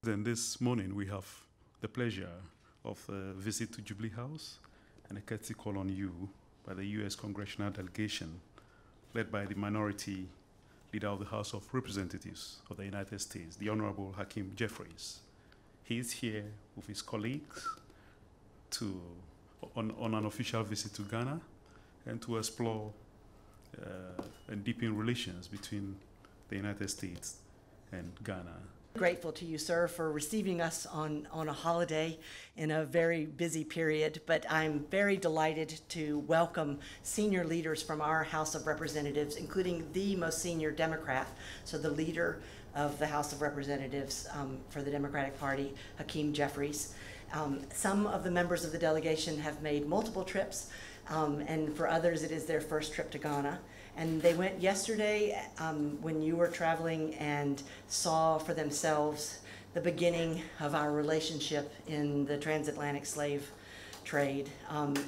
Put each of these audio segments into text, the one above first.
Then this morning we have the pleasure of a visit to Jubilee House and a courtesy call on you by the U.S. Congressional Delegation led by the Minority Leader of the House of Representatives of the United States, the Honorable Hakeem Jefferies. He is here with his colleagues on an official visit to Ghana and to explore and deepen relations between the United States and Ghana. Grateful to you, sir, for receiving us on a holiday in a very busy period, but I'm very delighted to welcome senior leaders from our House of Representatives, including the most senior Democrat, so the leader of the House of Representatives for the Democratic Party, Hakeem Jefferies. Some of the members of the delegation have made multiple trips, and for others it is their first trip to Ghana. And they went yesterday when you were traveling and saw for themselves the beginning of our relationship in the transatlantic slave trade.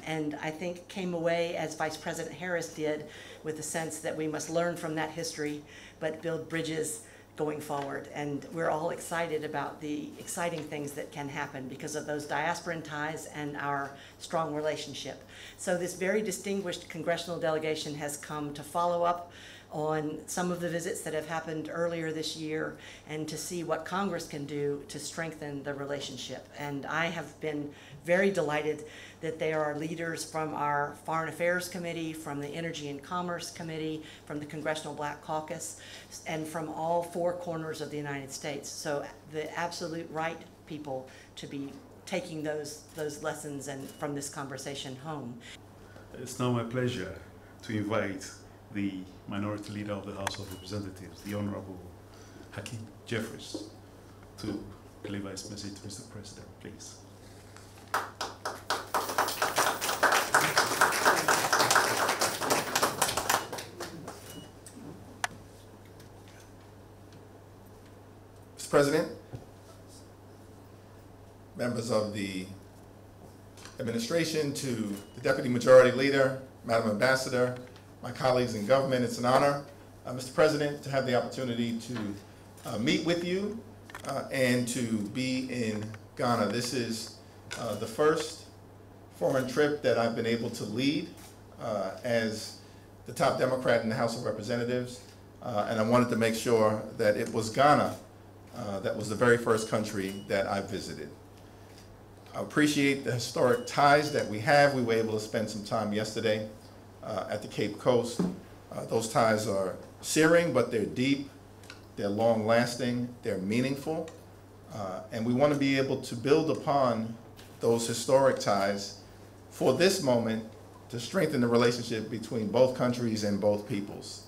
And I think came away, as Vice President Harris did, with the sense that we must learn from that history, but build bridges going forward. And we're all excited about the exciting things that can happen because of those diasporan ties and our strong relationship. So this very distinguished congressional delegation has come to follow up on some of the visits that have happened earlier this year and to see what Congress can do to strengthen the relationship. And I have been very delighted that there are leaders from our Foreign Affairs Committee, from the Energy and Commerce Committee, from the Congressional Black Caucus, and from all four corners of the United States. So the absolute right people to be taking those lessons and from this conversation home. It's now my pleasure to invite the Minority Leader of the House of Representatives, the Honorable Hakeem Jefferies, to deliver his message to Mr. President, please. Mr. President, members of the administration, to the Deputy Majority Leader, Madam Ambassador, my colleagues in government, it's an honor, Mr. President, to have the opportunity to meet with you and to be in Ghana. This is the first foreign trip that I've been able to lead as the top Democrat in the House of Representatives, and I wanted to make sure that it was Ghana that was the very first country that I visited. I appreciate the historic ties that we have. We were able to spend some time yesterday at the Cape Coast. Those ties are searing, but they're deep, they're long-lasting, they're meaningful, and we want to be able to build upon those historic ties for this moment to strengthen the relationship between both countries and both peoples.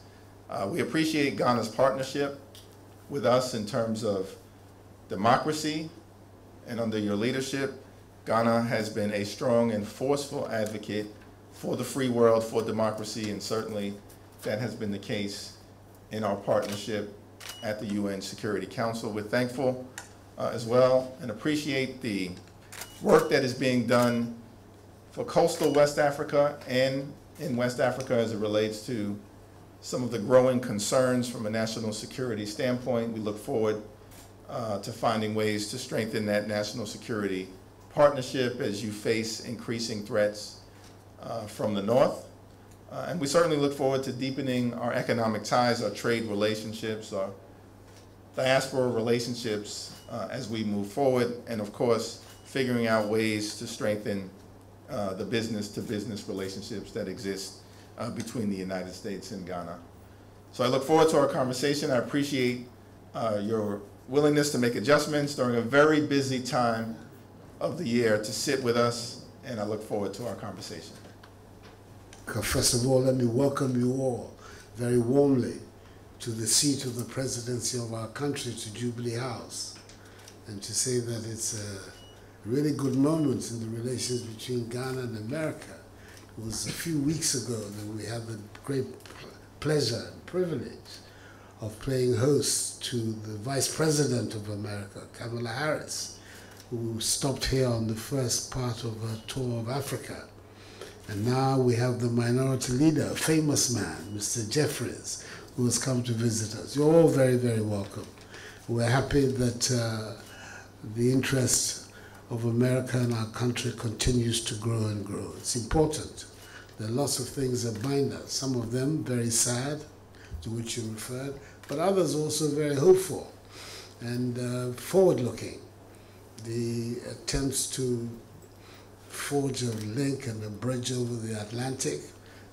We appreciate Ghana's partnership with us in terms of democracy, and under your leadership, Ghana has been a strong and forceful advocate for the free world, for democracy, and certainly that has been the case in our partnership at the UN Security Council. We're thankful as well and appreciate the work that is being done for coastal West Africa and in West Africa as it relates to some of the growing concerns from a national security standpoint. We look forward to finding ways to strengthen that national security partnership as you face increasing threats from the north. And we certainly look forward to deepening our economic ties, our trade relationships, our diaspora relationships as we move forward, and of course, figuring out ways to strengthen the business-to-business relationships that exist between the United States and Ghana. So I look forward to our conversation. I appreciate your willingness to make adjustments during a very busy time of the year to sit with us, and I look forward to our conversation. First of all, let me welcome you all very warmly to the seat of the presidency of our country, to Jubilee House, and to say that it's a really good moment in the relations between Ghana and America. It was a few weeks ago that we had the great pleasure and privilege of playing host to the Vice President of America, Kamala Harris, who stopped here on the first part of her tour of Africa. And now we have the Minority Leader, a famous man, Mr. Jefferies, who has come to visit us. You're all very, very welcome. We're happy that the interest of America and our country continues to grow and grow. It's important. There are lots of things that bind us, some of them very sad, to which you referred, but others also very hopeful and forward-looking. The attempts to forge a link and a bridge over the Atlantic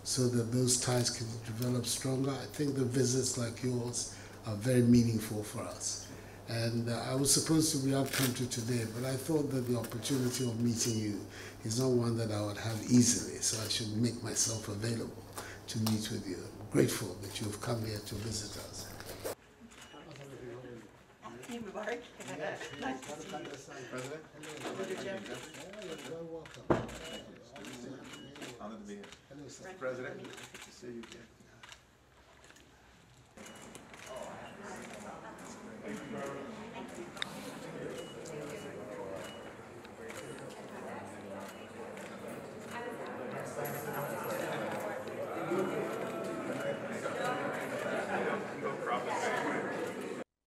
so that those ties can develop stronger. I think the visits like yours are very meaningful for us. And I was supposed to be up country today, but I thought that the opportunity of meeting you is not one that I would have easily, so I should make myself available to meet with you. I'm grateful that you have come here to visit us. Hakeem, Mubarak. Nice to see you. President? Senator Jefferies. You're welcome. Honored to be here. Hello, sir. President, good to see you again.